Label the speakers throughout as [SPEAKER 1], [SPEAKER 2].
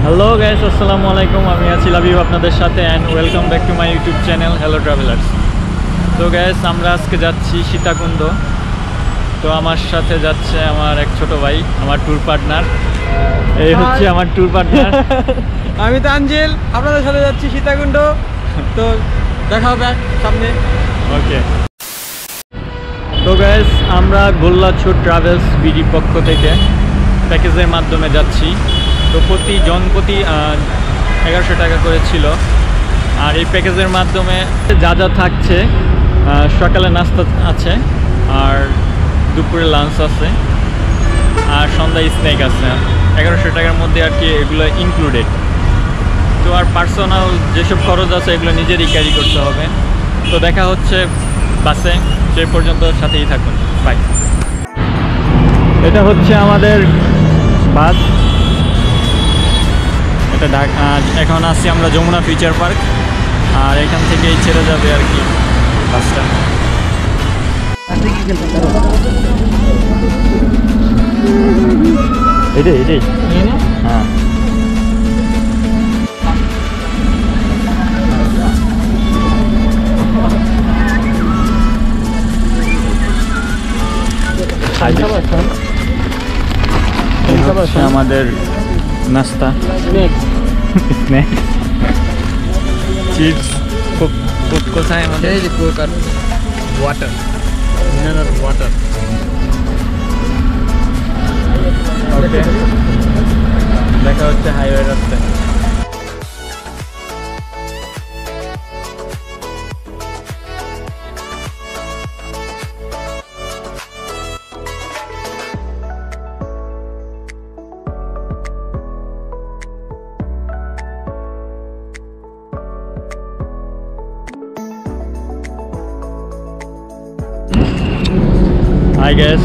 [SPEAKER 1] Hello guys, আসসালামু আলাইকুম। আমি আছি লাবিব আপনাদের সাথে and welcome back to my YouTube channel hello travellers. তো গাইস, আমরা আজকে যাচ্ছি সীতাকুণ্ড। তো আমার সাথে যাচ্ছে আমার এক ছোট ভাই, আমার ট্যুর পার্টনার। এই হচ্ছে আমার ট্যুর পার্টনার।
[SPEAKER 2] আমি তানজিল, আপনাদের সাথে যাচ্ছি সীতাকুণ্ড। তো দেখা হবে সামনে।
[SPEAKER 1] ওকে। তো গাইস, আমরা গোল্লাছু ট্রাভেলস বিডির পক্ষ থেকে প্যাকেজের মাধ্যমে যাচ্ছি। তো প্রতি 1100 টাকা করে ছিল। আর এই প্যাকেজের মাধ্যমে যা যা থাকছে, সকালে নাস্তা আছে, আর দুপুরে লাঞ্চ আছে, আর সন্ধ্যায় স্ন্যাক আছে। 1100 টাকার মধ্যে আর কি এগুলো ইনক্লুডেড। তো আর পার্সোনাল যেসব খরচ আছে এগুলো নিজেরই ক্যারি করতে হবে। তো দেখা হচ্ছে বাসে, সে পর্যন্ত সাথেই থাকুন। বাই। এটা হচ্ছে আমাদের বাস। এটা এখন আসছি আমরা যমুনা ফিউচার পার্ক, আর এখান থেকেই ছেড়ে যাবে আর কি বাসটা। এটাই হ্যাঁ। আমাদের নাস্তা, স্ন্যাক, চিপস, কোথায় আমাদের ওয়াটার, মিনারেল ওয়াটার। ওকে, দেখা হচ্ছে হাইওয়ে রাস্তায়। হাই গ্যাস,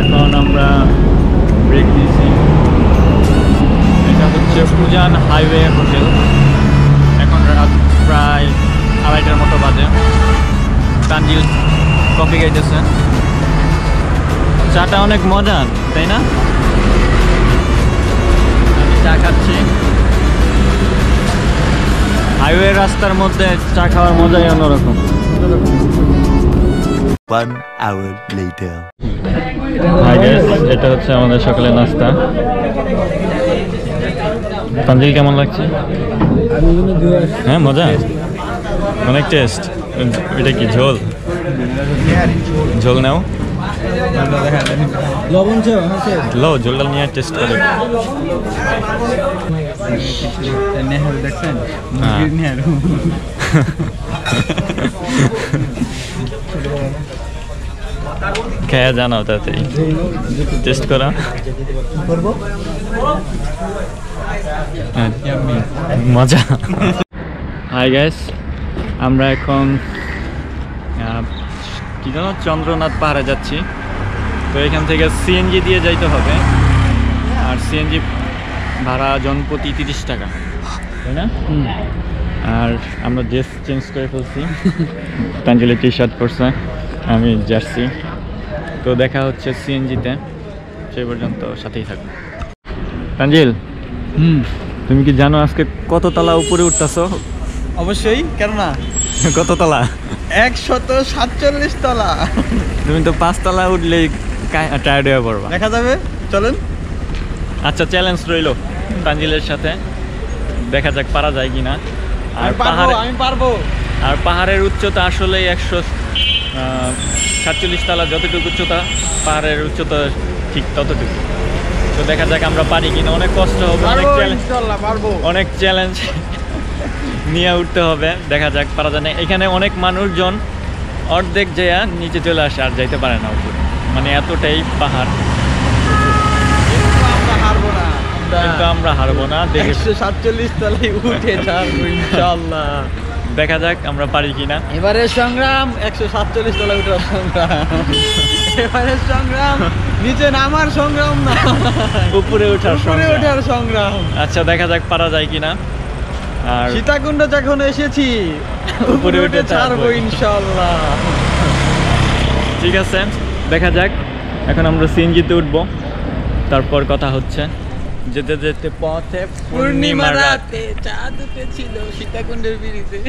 [SPEAKER 1] এখন আমরা ব্রেক দিয়েছি। এটা হচ্ছে উজান হাইওয়ে হোটেল। এখন রাত প্রায় 2:30টার মতো বাজে। তানজিল কফি খাইতেছে। চাটা অনেক মজার, তাই না? আমি চা খাচ্ছি। হাইওয়ে রাস্তার মধ্যে চা খাওয়ার মজাই অন্যরকম।
[SPEAKER 3] 1 hour later.
[SPEAKER 1] হাই গাইস, এটা হচ্ছে আমাদের সকালের নাস্তা। তানজিল কেমন লাগছে? হ্যাঁ, মজা, অনেক টেস্ট। এটা কি ঝোল? ঝোল নাও,
[SPEAKER 2] লবণ
[SPEAKER 1] লো ঝোলটা নিয়ে টেস্ট করে।
[SPEAKER 2] নেহরু দেখছেন? নেহরু
[SPEAKER 1] খেয়ে জানাও তাড়াতাড়ি, টেস্ট করা। মজা। হাই গাইস, আমরা এখন কি জানো চন্দ্রনাথ পাহাড়ে যাচ্ছি। তো এখান থেকে সিএনজি দিয়ে যাইতে হবে, আর সিএনজি ভাড়া জনপ্রতি 30 টাকা, তাই না? আর আমরা ড্রেস চেঞ্জ করে ফেলছি। তানজিল টি শার্ট পরছে, আমি জার্সি। তো দেখা হচ্ছে সিএনজিতে, সেই পর্যন্ত সাথেই থাকবো। তানজিল, তুমি কি জানো আজকে কত তলা উপরে উঠতেছো?
[SPEAKER 2] অবশ্যই, কেন না?
[SPEAKER 1] কত তলা?
[SPEAKER 2] 147 তলা।
[SPEAKER 1] তুমি তো 5 তলা উঠলেই টায়ার্ড হয়ে পড়বা।
[SPEAKER 2] দেখা যাবে, চলেন।
[SPEAKER 1] আচ্ছা, চ্যালেঞ্জ রইলো তানজিলের সাথে, দেখা যাক পারা যায় কিনা। আর
[SPEAKER 2] আমি পারবো।
[SPEAKER 1] আর পাহাড়ের উচ্চতা আসলে 147 তলা। যতটুকু উচ্চতা, পাহাড়ের উচ্চতা ঠিক ততটুকু। তো দেখা যাক আমরা পারি কিনা। অনেক কষ্ট হবে, অনেক চ্যালেঞ্জ নিয়ে উঠতে হবে। দেখা যাক পারা যায় না। এখানে অনেক মানুষজন অর্ধেক যেয়া নিচে চলে আসে, আর যাইতে পারে না উপরে, মানে এতটাই পাহাড়। কিন্তু আমরা হারবো না।
[SPEAKER 2] 147 তলায় উঠে যাবো ইনশাআল্লাহ।
[SPEAKER 1] দেখা যাক আমরা পারি কিনা।
[SPEAKER 2] এবারে সংগ্রাম 147 তলায় উঠার সংগ্রাম। এবারে সংগ্রাম নিচে নামার সংগ্রাম না,
[SPEAKER 1] উপরে ওঠার
[SPEAKER 2] সংগ্রাম।
[SPEAKER 1] আচ্ছা, দেখা যাক পারা যায় কিনা। আর
[SPEAKER 2] সীতাকুণ্ড যখন এসেছি, উপরে উঠে ছাড়বো ইনশাআল্লাহ।
[SPEAKER 1] ঠিক আছে, দেখা যাক। এখন আমরা সিএনজিতে উঠবো, তারপর কথা হচ্ছে। যেতে যেতে পথে
[SPEAKER 2] পূর্ণিমা রাতে চাঁদ উঠেছিল সীতাকুণ্ডের ব্রিজে।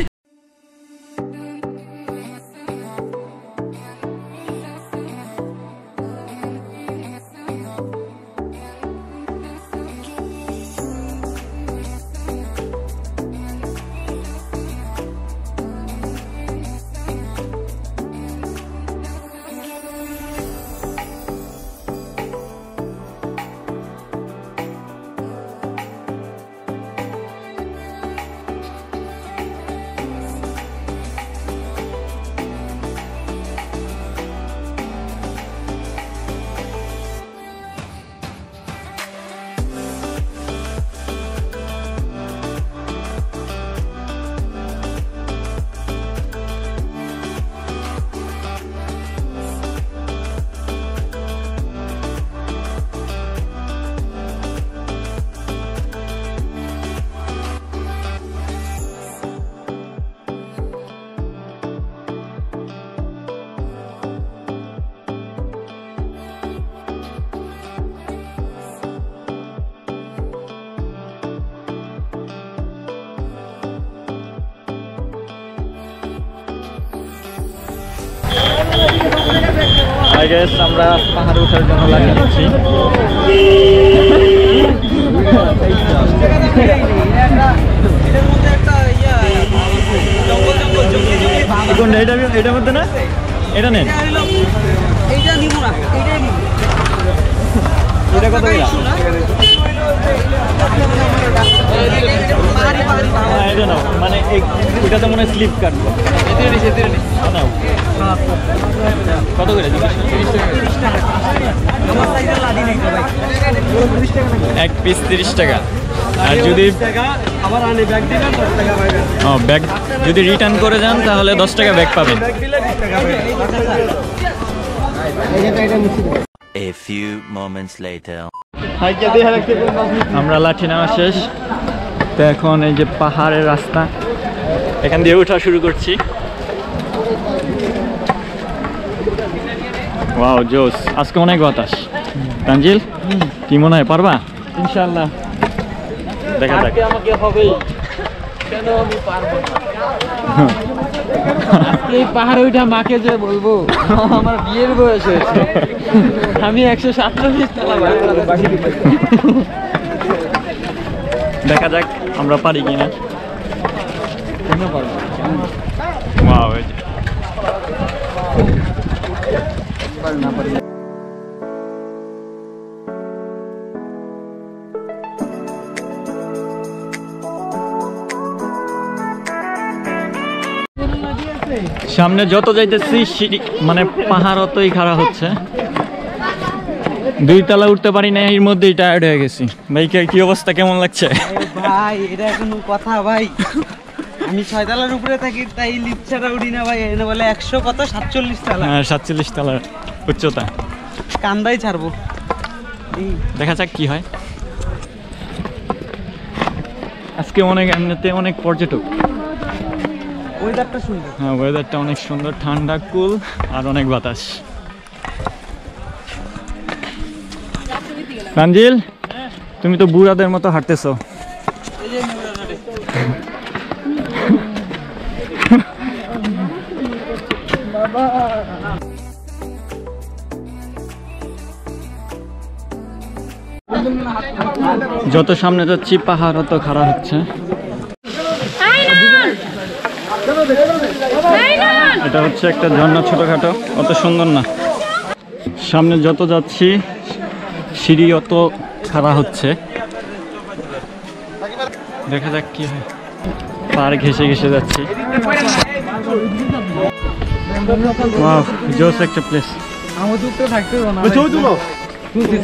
[SPEAKER 1] I guess আমরা পাহাড়ে ওঠার জন্য লাগিয়ে নিচ্ছি। এটার মধ্যে না, এটা নেন। এটা কত করে? এটা নাও, মানে ওইটাতে মনে হয় স্লিপ কাটবো। কত করে? এক পিস 30 টাকা। আর যদি ব্যাগ যদি রিটার্ন করে যান তাহলে 10 টাকা ব্যাগ পাবেন।
[SPEAKER 3] A few moments later.
[SPEAKER 1] আমরা লাঠি নেওয়া শেষ, তো এখন এই যে পাহাড়ের রাস্তা, এখান দিয়ে ওঠা শুরু করছি। ওয়াও জোস, আজকে অনেক বাতাস। তানজিল কি মনে হয় পারবা?
[SPEAKER 2] ইনশাআল্লাহ
[SPEAKER 1] দেখা যাক।
[SPEAKER 2] আমাকে হবে কেন আমি পারবো না। আজকে এই পাহাড়ে উঠা মাকে যে বলবো আমার বিয়ের বয়স হয়েছে, আমি 147 তলা বাকি।
[SPEAKER 1] দেখা যাক আমরা পারি কিনা।
[SPEAKER 2] কেন পারবো?
[SPEAKER 1] ওয়াও এই যে
[SPEAKER 2] না পারি।
[SPEAKER 1] সামনে যত যাইতেছি মানে পাহাড় অতই খাড়া হচ্ছে। 2 তলা উঠতে পারি না, এর মধ্যেই টায়ার্ড হয়ে গেছি। ভাই কি অবস্থা, কেমন লাগছে?
[SPEAKER 2] ভাই এটা কোনো কথা ভাই? আমি 6 তলার উপরে থাকি, তাই লিফট ছাড়া উঠি না ভাই। এনে বলে 100 কত 47 তলা।
[SPEAKER 1] হ্যাঁ 47 তলার উচ্চতা।
[SPEAKER 2] কান্দাই ছাড়বো।
[SPEAKER 1] দেখা যাক কি হয়। আজকে এমনিতে অনেক পর্যটক।
[SPEAKER 2] ওয়েদারটা সুন্দর।
[SPEAKER 1] হ্যাঁ ওয়েদারটা অনেক সুন্দর, ঠান্ডা কুল আর অনেক বাতাস। তানজিল তুমি তো বুড়াদের মতো হাঁটতেছো। যত সামনে যাচ্ছি পাহাড় অত খাড়া হচ্ছে। এটা হচ্ছে একটা ঝর্ণা, ছোটখাটো, অত সুন্দর না। সামনে যত যাচ্ছি সিঁড়ি অত খাড়া হচ্ছে। দেখা যাক কি হয়। পাহাড় ঘেসে ঘেসে যাচ্ছি। ওয়াও জোস একটা প্লেস।
[SPEAKER 2] আমাদের তো থাকতে হবে না।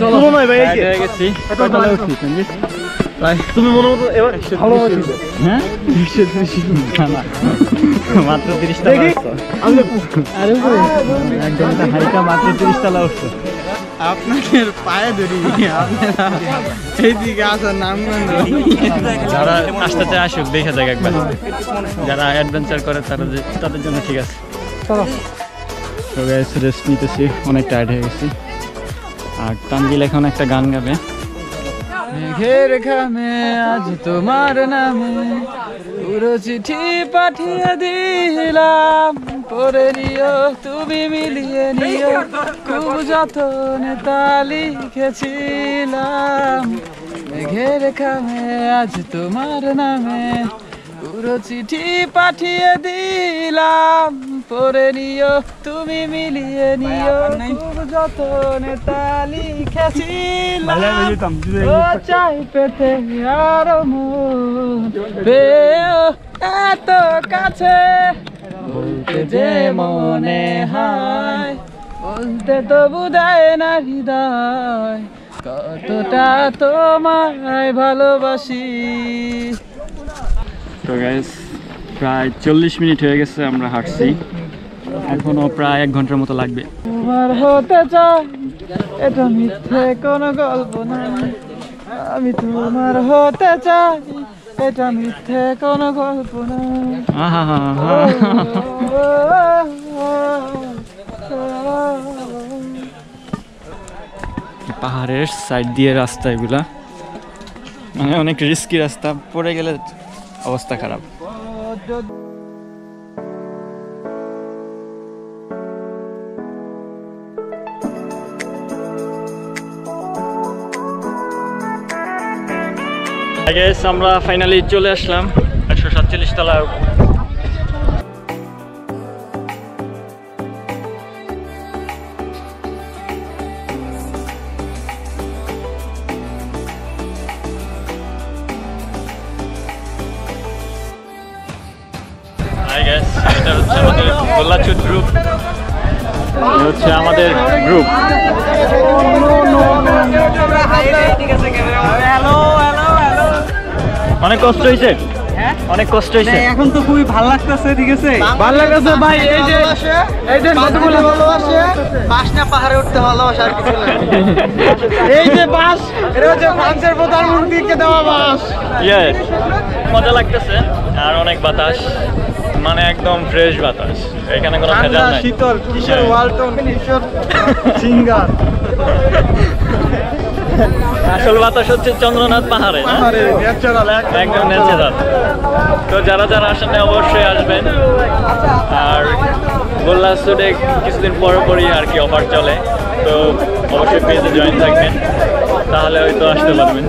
[SPEAKER 1] চলো নয় ভাই, হয়ে গেছি। কতলা উঠছি সঞ্জিত? তুমি মনে মতো এবার ভালো আছি। হ্যাঁ 130 না মাত্র 30 তলা উঠছো।
[SPEAKER 2] আরে
[SPEAKER 1] একদম হাইকা মাত্র 30 তলা উঠছো।
[SPEAKER 2] আপনাদের পায়ে ধরি, আপনারা এইদিকে আসার নাম
[SPEAKER 1] যারা আসতে চায় আসুক, দেখে যাক একবার। যারা অ্যাডভেঞ্চার করে তাদের জন্য ঠিক আছে। তো গাইস রেস্ট নিতেছি, অনেক টায়ার্ড হয়ে গেছি। আর তানজিল এখন একটা গান গাবে।
[SPEAKER 4] মেঘের ঘামে আজ তোমার নামে পুরো চিঠি পাঠিয়ে দিলাম, পড়ে নিও তুমি মিলিয়ে নিও, খুব যতনে তা লিখেছিলাম। মেঘের ঘামে আজ তোমার নামে পুরো চিঠি পাঠিয়ে দিলাম, পড়ে নিও তুমি মিলিয়ে নিও, খুব যতনে তা লিখেছিলাম। ও চাই পেতে আরো মন পেও এত কাছে, বলতে যে মনে হয় বলতে তো বুঝায় না হৃদয়, কতটা তোমায় ভালোবাসি।
[SPEAKER 1] তো গাইস প্রায় 40 মিনিট হয়ে গেছে আমরা হাঁটছি, এখনো প্রায় 1 ঘন্টার মতো লাগবে।
[SPEAKER 4] তোমার হতে চাই এটা মিথ্যে কোনো গল্প নয়, আমি তোমার হতে চাই এটা মিথ্যে কোনো গল্প নয়।
[SPEAKER 1] পাহাড়ের সাইড দিয়ে রাস্তা এগুলা, মানে অনেক রিস্কি রাস্তা, পড়ে গেলে অবস্থা খারাপ। আমরা ফাইনালি চলে আসলাম 147 তলার। এটা হচ্ছে আমাদের গোল্লাছুট গ্রুপ, হচ্ছে আমাদের গ্রুপ। অনেক কষ্ট হয়েছে, অনেক কষ্ট হয়েছে,
[SPEAKER 2] এখন তো খুবই ভালো লাগতেছে। ঠিক আছে,
[SPEAKER 4] ভালো লাগছে ভাই। এই যে কতগুলো
[SPEAKER 2] ভালোবাসে বাস না পাহাড়ে উঠতে ভালোবাসে, আর কিছু না।
[SPEAKER 4] এই যে বাস, এটা হচ্ছে ফ্রান্সের প্রধানমন্ত্রীকে দেওয়া বাস।
[SPEAKER 1] মজা লাগতেছে, আর অনেক বাতাস, মানে একদম ফ্রেশ বাতাস, এখানে কোনো ভেজাল নাই।
[SPEAKER 4] শীতল, কিশোর ওয়ালটন, কিশোর সিঙ্গার।
[SPEAKER 1] আসল বাতাস হচ্ছে চন্দ্রনাথ পাহাড়ে, একদম ন্যাচারাল। তো যারা যারা আসেন অবশ্যই আসবেন। আর গোল্লাছুটে কিছুদিন পরই আর কি অফার চলে, তো অবশ্যই পেজে জয়েন থাকবেন, তাহলে হয়তো আসতে পারবেন।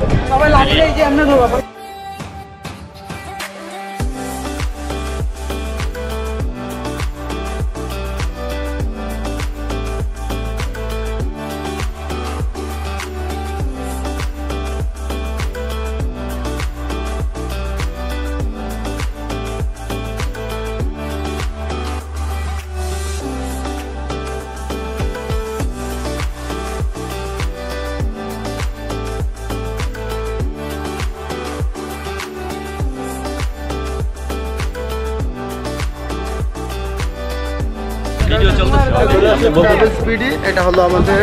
[SPEAKER 2] স্পিডি, এটা হলো আমাদের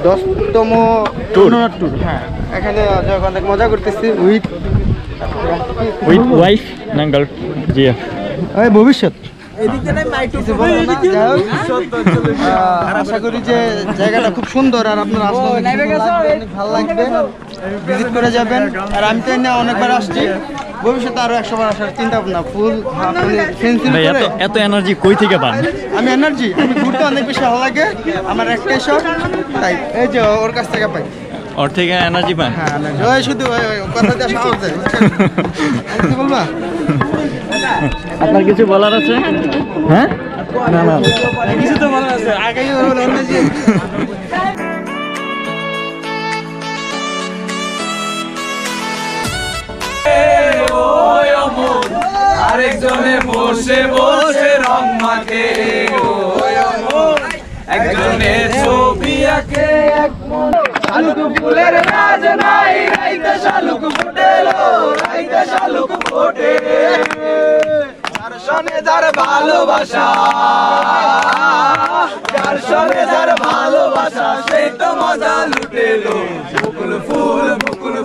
[SPEAKER 2] 10তম ট্যুর। হ্যাঁ, এখানে অনেক মজা করতেছি উইথ
[SPEAKER 1] ওয়াইফ না গার্ল। জি,
[SPEAKER 2] ভবিষ্যৎ কিছু বলবো না। যাই হোক, আশা করি যে জায়গাটা খুব সুন্দর, আর আপনার আসলে অনেক ভালো লাগবে, ভিজিট করে যাবেন। আর আমি তো অনেকবার আসছি, ভবিষ্যতে আরো 100 বার আসার চিন্তা ভাবনা। ফুল
[SPEAKER 1] এত এনার্জি কই থেকে পান?
[SPEAKER 2] আমি ঘুরতে অনেক বেশি ভালো লাগে, আমার একটাই শখ, তাই এই যে ওর কাছ থেকে পাই।
[SPEAKER 1] ওর থেকে এনার্জি পান?
[SPEAKER 2] হ্যাঁ, শুধু কথা দিয়ে সাহস দেয়। কি বলবা?
[SPEAKER 1] আপনার কিছু বলার আছে? হ্যাঁ, না না
[SPEAKER 2] কিছু তো বলার আছে, আগে
[SPEAKER 4] আরেকজনে বসে বসে রং মাখে, একজনে ছবি আঁকে, এক মন শালুক ফুলের কাজ নাই, রাইতে শালুক ফুটেলো, রাইতে শালুক ফোটে, যার সনে যার ভালোবাসা, যার সনে যার ভালোবাসা, সেই তো মজা লুটেলো। বকুল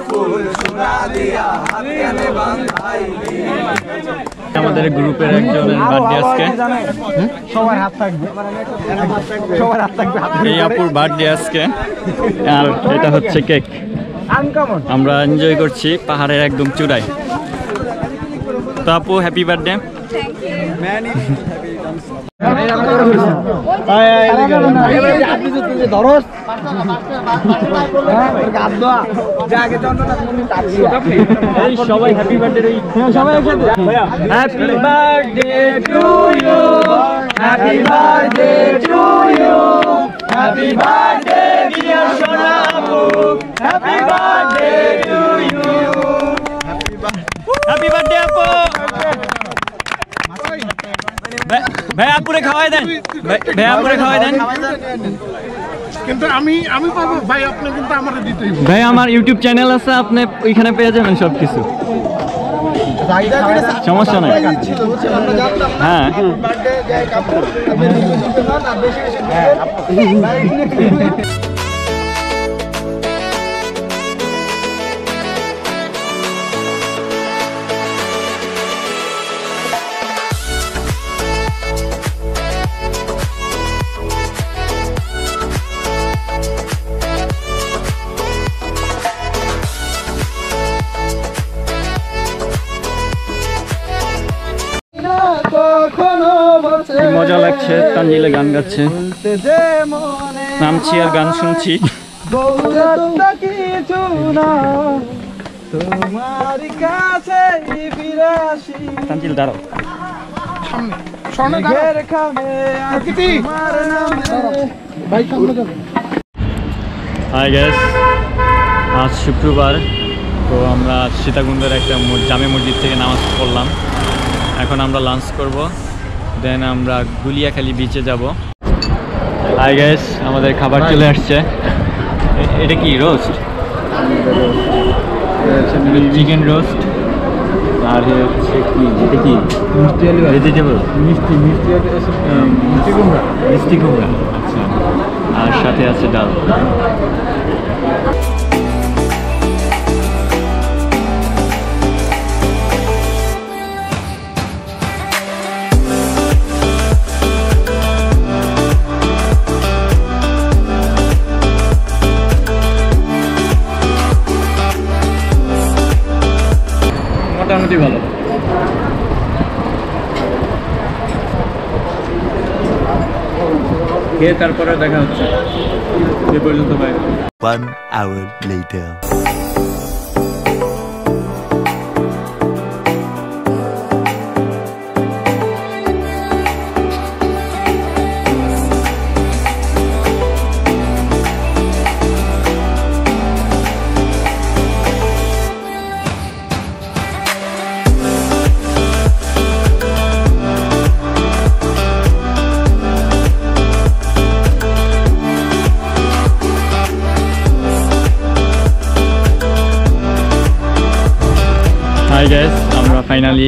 [SPEAKER 4] ফুল সোনা দিয়া হাতে বাঁধাইলি।
[SPEAKER 1] আমাদের গ্রুপের একজনের বার্থডে আজকে।
[SPEAKER 2] সবার হাত থাকবে, সবার হাত থাকবে।
[SPEAKER 1] এই আপুর বার্থডে আজকে, আর এটা হচ্ছে কেক। আমরা এনজয় করছি পাহাড়ের একদম চূড়ায়। তো আপু হ্যাপি বার্থডে। সবাই হ্যাপি বার্থডে, সবাই happy birthday to you, happy birthday to you, happy birthday dear সোনা আপু, happy birthday to you, happy birthday আপু। ভাই আপুরে খাওয়াই দেন, ভাই আপুরে খাওয়াই দেন।
[SPEAKER 5] কিন্তু আমি পাবো ভাই, আপনি কিন্তু আমারে দিতেই হবে।
[SPEAKER 1] ভাই আমার ইউটিউব চ্যানেল আছে, আপনি ওইখানে পেয়ে যাবেন সবকিছু, সমস্যা নাই। হ্যাঁ মজা লাগছে, তানজিলে গান গাচ্ছে, নামছি আর গান শুনছি। তানজিল দাঁড়াও। হাই গাইস, আজ শুক্রবার। তো আমরা সীতাকুণ্ডের একটা জামে মসজিদ থেকে নামাজ পড়লাম। এখন আমরা লাঞ্চ করব, দেন আমরা গুলিয়াখালী বিচে যাব। হাই গাইস, আমাদের খাবার চলে আসছে। এটা কি রোস্ট? Chicken roast. আর হচ্ছে কি, এটা কি ভেজিটেবল? মিষ্টি কুমড়া। আচ্ছা, আর সাথে আছে ডাল। মোটামুটি ভালো। খেয়ে তারপরে দেখা হচ্ছে। এ পর্যন্ত ভাই।
[SPEAKER 3] 1 hour later.
[SPEAKER 1] হাই গাইস, আমরা ফাইনালি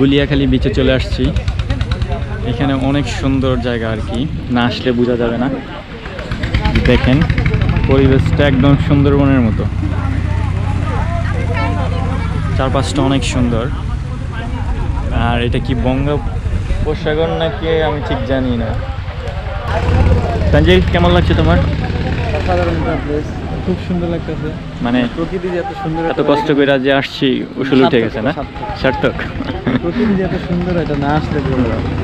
[SPEAKER 1] গুলিয়াখালী বিচে চলে আসছি। এখানে অনেক সুন্দর জায়গা, আর কি না আসলে বোঝা যাবে না। দেখেন পরিবেশটা একদম সুন্দরবনের মতো, চারপাশটা অনেক সুন্দর। আর এটা কি বঙ্গোপসাগর নাকি আমি ঠিক জানি না। তানজিল, কেমন লাগছে তোমার?
[SPEAKER 2] খুব সুন্দর লাগতেছে,
[SPEAKER 1] মানে
[SPEAKER 2] প্রকৃতি যে এত সুন্দর,
[SPEAKER 1] এত কষ্ট করে যে আসছি, উসুল উঠে গেছে না? সার্থক।
[SPEAKER 2] প্রকৃতি যে এত সুন্দর, এটা না আসলে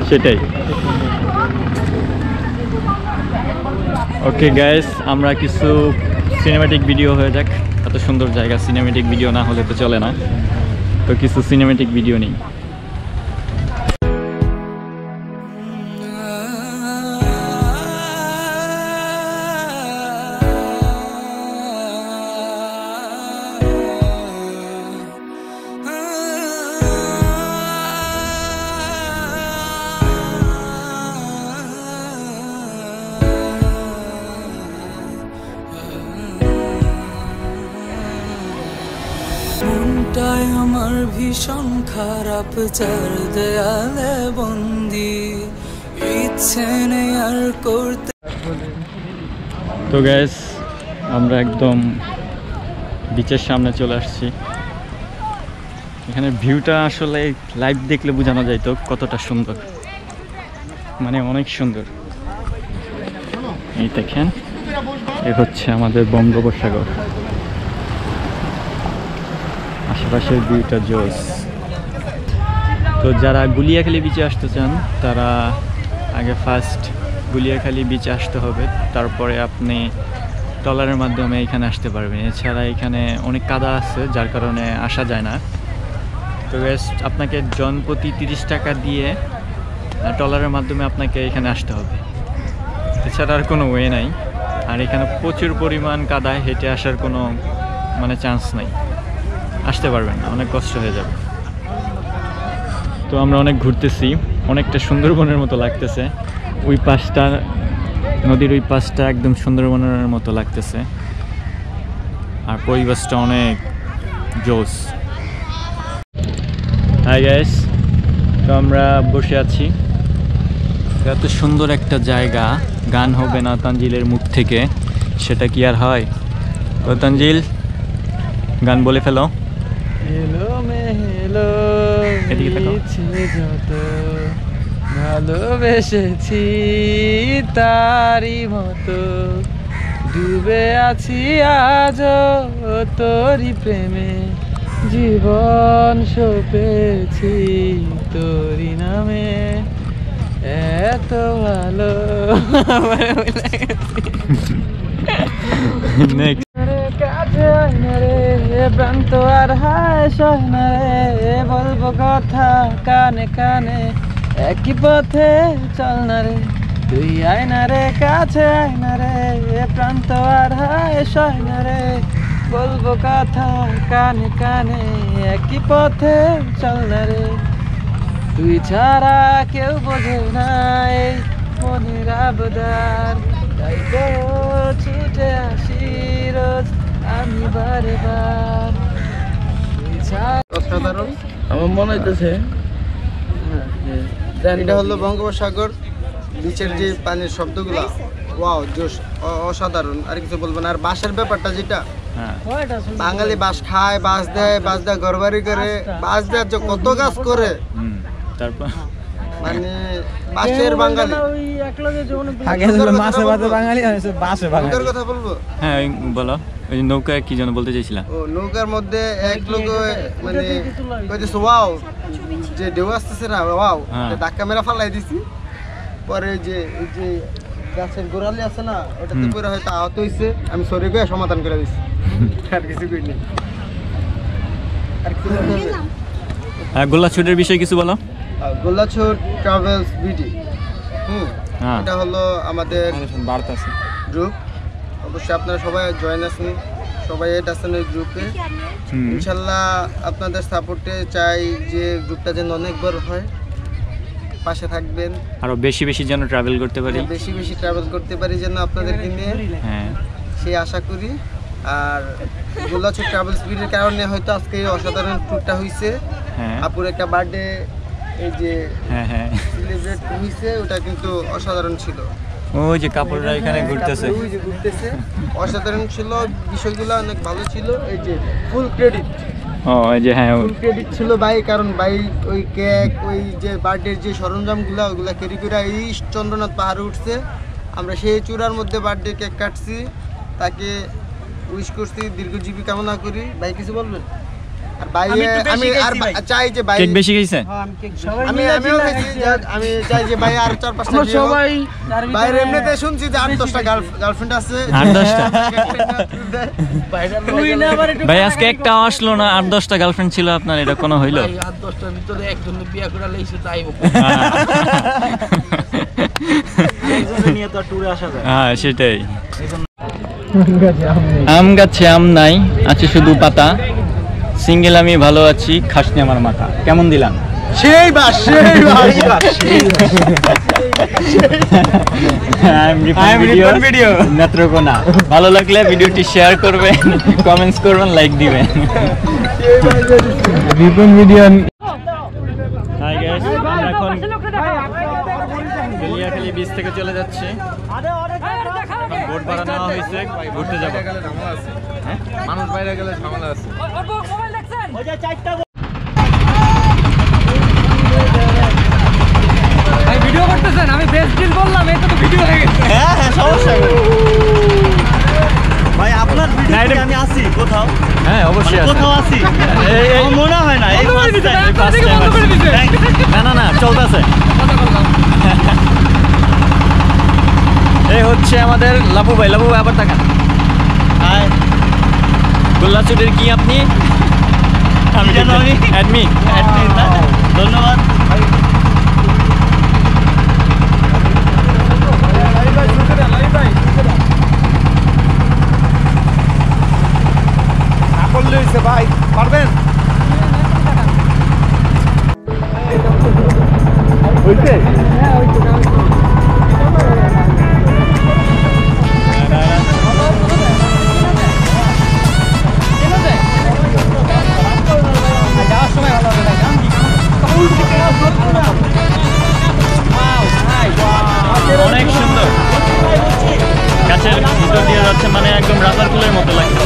[SPEAKER 1] সেটাই। ওকে গাইস, আমরা কিছু সিনেম্যাটিক ভিডিও হয়ে যাক। এত সুন্দর জায়গা, সিনেম্যাটিক ভিডিও না হলে তো চলে না। তো কিছু সিনেম্যাটিক ভিডিও নেই।
[SPEAKER 6] মনটাই আমার ভীষণ খারাপ, চার দেয়ালে বন্দি, ইচ্ছে নেই আর করতে।
[SPEAKER 1] তো গাইস, আমরা একদম বিচের সামনে চলে আসছি। এখানে ভিউটা আসলে লাইভ দেখলে বোঝানো যাইতো কতটা সুন্দর, মানে অনেক সুন্দর। এই দেখেন, এ হচ্ছে আমাদের বঙ্গোপসাগর, আশেপাশের ভিউটা জোস। তো যারা গুলিয়াখালী বিচে আসতে চান তারা আগে ফার্স্ট গুলিয়াখালী বিচে আসতে হবে, তারপরে আপনি ট্রলারের মাধ্যমে এখানে আসতে পারবেন। এছাড়া এখানে অনেক কাদা আছে যার কারণে আসা যায় না। তো আপনাকে জনপ্রতি 30 টাকা দিয়ে ট্রলারের মাধ্যমে আপনাকে এখানে আসতে হবে, এছাড়া আর কোনো ওয়ে নাই। আর এখানে প্রচুর পরিমাণ কাদায়, হেঁটে আসার কোনো মানে চান্স নাই, আসতে পারবেন না, অনেক কষ্ট হয়ে যাবে। তো আমরা অনেক ঘুরতেছি, অনেকটা সুন্দরবনের মতো লাগতেছে। ওই পাশটা নদীর ওই পাশটা একদম সুন্দরবনের মতো লাগতেছে, আর পরিবেশটা অনেক জোস। হাই গাইস, তো আমরা বসে আছি, এত সুন্দর একটা জায়গা, গান হবে না তানজিলের মুখ থেকে, সেটা কি আর হয়? তো তানজিল, গান বলে ফেলো।
[SPEAKER 6] এলো মেলো যত ভালোবেসেছি তারি মতো, ডুবে আছি আজও তোরি প্রেমে, জীবন সপেছি তোরি নামে, এত ভালো কাছে রে প্রান্ত আর হায় সহনা রে, বলবো কথা কানে কানে, একই পথে চল না রে, তুই আয় না রে কাছে আয় না রে, প্রান্ত আর হায় সহনা রে, বলবো কথা কানে কানে, একই পথে চল না রে, তুই ছাড়া কেউ বোঝে না এই মনের আবদার, তাই তো ছুটে আসি রোজ আমি বারে বার, তুই ছাড়া।
[SPEAKER 2] অসাধারণ,
[SPEAKER 6] আমার মনে হইতেছে
[SPEAKER 2] এটা হলো বঙ্গোপসাগর, নিচের যে পানির শব্দগুলো, ওয়াও জোশ, অসাধারণ। আর কিছু বলবো না। আর বাঁশের ব্যাপারটা যেটা, বাঙালি বাঁশ খায়, বাঁশ দেয়, বাঁশ দেয় ঘরবাড়ি করে, বাঁশ দেওয়ার যে কত গাছ করে,
[SPEAKER 1] তারপর
[SPEAKER 2] মানে বাঁশের বাঙালি। নৌকার কথা বলবো?
[SPEAKER 1] হ্যাঁ বলো, ওই নৌকা কি যেন বলতে চাইছিলাম।
[SPEAKER 2] ও নৌকার মধ্যে এক লোক মানে কইতেছে ওয়াও, যে ঢেউ আসতেছে না, ওয়াও, ধাক্কা মেরা ফালাই দিছি। পরে যে এই যে গাছের গোড়ালি আছে না, ওটাতে পরে হয়তো আহত হয়েছে, আমি সরি করে সমাধান করে দিছি, আর কিছু কইনি। আর কিছু বলতে হবে?
[SPEAKER 1] গোল্লাছুটের বিষয়ে কিছু বলো।
[SPEAKER 2] গোল্লাছুট ট্রাভেলস বিডি, এটা হলো আমাদের গ্রুপ। অবশ্যই আপনারা সবাই জয়েন আছেন, সবাই এড আছেন এই গ্রুপে। ইনশাল্লাহ আপনাদের সাপোর্টে চাই যে গ্রুপটা যেন অনেক বড় হয়, পাশে থাকবেন,
[SPEAKER 1] আরো বেশি বেশি যেন ট্রাভেল করতে পারি,
[SPEAKER 2] বেশি বেশি ট্রাভেল করতে পারি যেন আপনাদেরকে নিয়ে,
[SPEAKER 1] হ্যাঁ
[SPEAKER 2] সেই আশা করি। আর গোল্লাছুট ট্রাভেলস বিডির কারণে হয়তো আজকে এই অসাধারণ ট্যুরটা হয়েছে। আপুর একটা বার্থডে এই যে সেলিব্রেট হয়েছে, ওটা কিন্তু অসাধারণ ছিল।
[SPEAKER 1] ওই যে কাপড়রা এখানে ঘুরতেছে,
[SPEAKER 2] ওই যে ঘুরতেছে, অসাধারণ ছিল, বিষয়গুলো অনেক ভালো ছিল। এই যে ফুল ক্রেডিট,
[SPEAKER 1] এই যে হ্যাঁ
[SPEAKER 2] ফুল ক্রেডিট ছিল ভাই, কারণ ভাই ওই কেক, ওই যে বার্থডের যে সরঞ্জামগুলো, ওগুলা ক্যারি করে এই চন্দ্রনাথ পাহাড়ে উঠছে। আমরা সেই চূড়ার মধ্যে বার্থডে কেক কাটছি, তাকে উইশ করছি, দীর্ঘজীবী কামনা করি। ভাই কিছু বলবেন? আর ভাই আমি আর চাই যে ভাই
[SPEAKER 1] কেক বেশি খাইছেন,
[SPEAKER 2] আমিও খাইছি, আমি চাই যে ভাই আর 4-5টা সবাই বাইরে। এমনিতে শুনছি যে 8-10টা গার্লফ্রেন্ড আছে,
[SPEAKER 1] 8-10টা ভাই আজকে একটা আসলো না, 8-10টা গার্লফ্রেন্ড ছিল আপনার, এটা কোনো হইলো?
[SPEAKER 6] 8-10টার ভিতরে একজন বিয়ে করে লাইছে, তাই
[SPEAKER 2] নিয়ে তো ট্যুরে আসা যায়।
[SPEAKER 1] হ্যাঁ সেটাই। আম গাছে আম নাই, আছে শুধু পাতা, সিঙ্গেল আমি ভালো আছি, খাসনি আমার মাথা। কেমন দিলাম?
[SPEAKER 2] সেই বাস, সেই বাস।
[SPEAKER 1] ভিডিও নেত্রকোনা। ভালো লাগলে ভিডিওটি শেয়ার করবেন, কমেন্টস করবেন, লাইক দিবেন। রিপন ভিডিও। হাই গাইস, আমরা এখন গুলিয়াখালী বিচ থেকে চলে যাচ্ছি। বোট ভাড়া নেওয়া হয়েছে, ঘুরতে যাবো। মানুষ বাইরে গেলে ঝামেলা আছে।
[SPEAKER 6] স্টিল বললাম, এটা তো ভিডিও হয়ে গেছে।
[SPEAKER 2] হ্যাঁ হ্যাঁ, সমস্যা নেই ভাই। আপনার ভিডিওতে আমি আসি কোথাও?
[SPEAKER 1] হ্যাঁ অবশ্যই আছে।
[SPEAKER 2] কোথাও আসি? আমার মনে হয় না। এই
[SPEAKER 6] বন্ধ করে
[SPEAKER 2] first
[SPEAKER 6] দিছে,
[SPEAKER 2] time,
[SPEAKER 6] আপনার থেকে বন্ধ করে দিছে।
[SPEAKER 1] না না না, চলতেছে। এই হচ্ছে আমাদের লাবু ভাই। লাবু ভাই আবার তাকান।
[SPEAKER 2] হাই,
[SPEAKER 1] গোল্লাচুটের কি আপনি?
[SPEAKER 2] আমি জানো আমি
[SPEAKER 1] অ্যাডমিন।
[SPEAKER 2] admin না? ধন্যবাদ।
[SPEAKER 5] ভাই পারবেন?
[SPEAKER 1] অনেক সুন্দর। গাছের ভিতর দিয়ে যাচ্ছে, মানে একদম রাজার কুলের মতো লাগছে।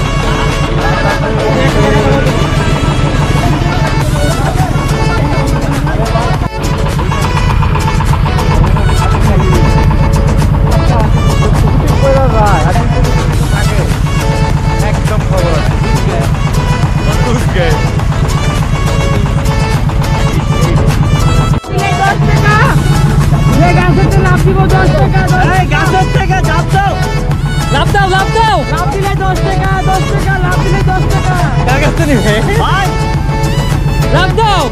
[SPEAKER 2] গাছের থেকে ঝাঁপ দাও।
[SPEAKER 6] লাভ দাও, লাভ দাও। লাভ দিলে 10 টাকা, 10 টাকা, লাভ দিলে 10 টাকা।
[SPEAKER 2] ভাই
[SPEAKER 6] লাভ দাও।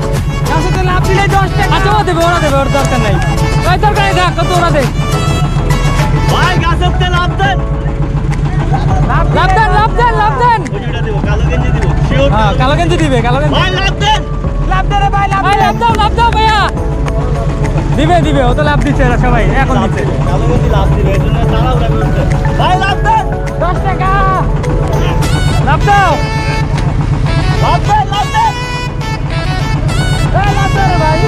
[SPEAKER 6] গাছেতে লাভ দিলে 10 টাকা। আচ্ছা ওরা দেবে, ওরা দেবে, ওর দরকার নাই। ওই দরকার নেই, থাক, কত ওরা দে।
[SPEAKER 2] ভাই গাছের থেকে লাভ দেন।
[SPEAKER 6] লাভ দেন, লাভ দেন, লাভ দেন।
[SPEAKER 2] ওইটা দিব, কালো গেঞ্জি দিব। শিওর।
[SPEAKER 6] হ্যাঁ, কালো গেঞ্জি দিবে, কালো গেঞ্জি।
[SPEAKER 2] ভাই লাভ দেন।
[SPEAKER 6] লাভ দে রে ভাই, লাভ দে। লাভ দাও ভাইয়া। দিবে দিবে, ও তো লাভ দিচ্ছে এরা সবাই, এখন দিচ্ছে।
[SPEAKER 2] কালো গেঞ্জি লাভ দিবে, এই জন্য তাড়াহুড়া করছে। ভাই লাভ দেন।
[SPEAKER 6] 10 টাকা। লাভ দাও।
[SPEAKER 2] লাভ দেন, লাভ দেন।
[SPEAKER 6] এই লাভ দে রে ভাই।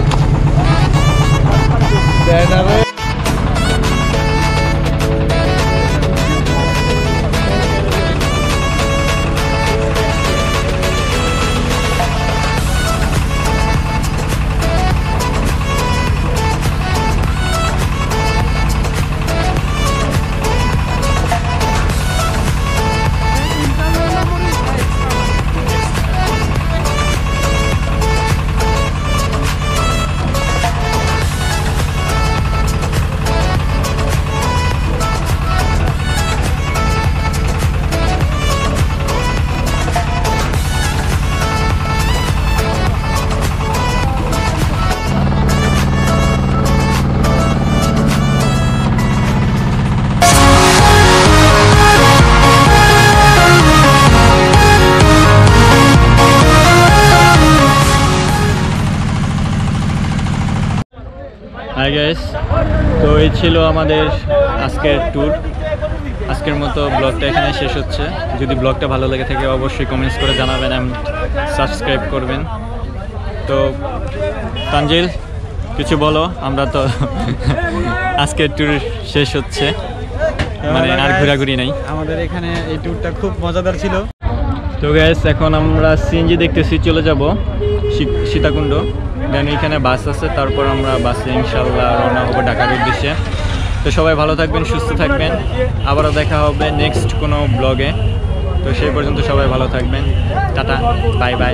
[SPEAKER 1] হাই গাইস, তো এই ছিল আমাদের আজকের ট্যুর। আজকের মতো ব্লগটা এখানে শেষ হচ্ছে। যদি ব্লগটা ভালো লেগে থাকে অবশ্যই কমেন্টস করে জানাবেন এবং সাবস্ক্রাইব করবেন। তো তানজিল কিছু বলো, আমরা তো আজকের ট্যুর শেষ হচ্ছে, মানে আর ঘোরাঘুরি নাই।
[SPEAKER 2] আমাদের এখানে এই ট্যুরটা খুব মজাদার ছিল।
[SPEAKER 1] তো গাইস এখন আমরা সিএনজি দেখতেছি, চলে যাব সীতাকুণ্ড। দেন এখানে বাস আছে, তারপর আমরা বাসে ইনশাল্লাহ রওনা হবো ঢাকার উদ্দেশ্যে। তো সবাই ভালো থাকবেন, সুস্থ থাকবেন, আবারও দেখা হবে নেক্সট কোনো ব্লগে। তো সেই পর্যন্ত সবাই ভালো থাকবেন, টাটা, বাই বাই।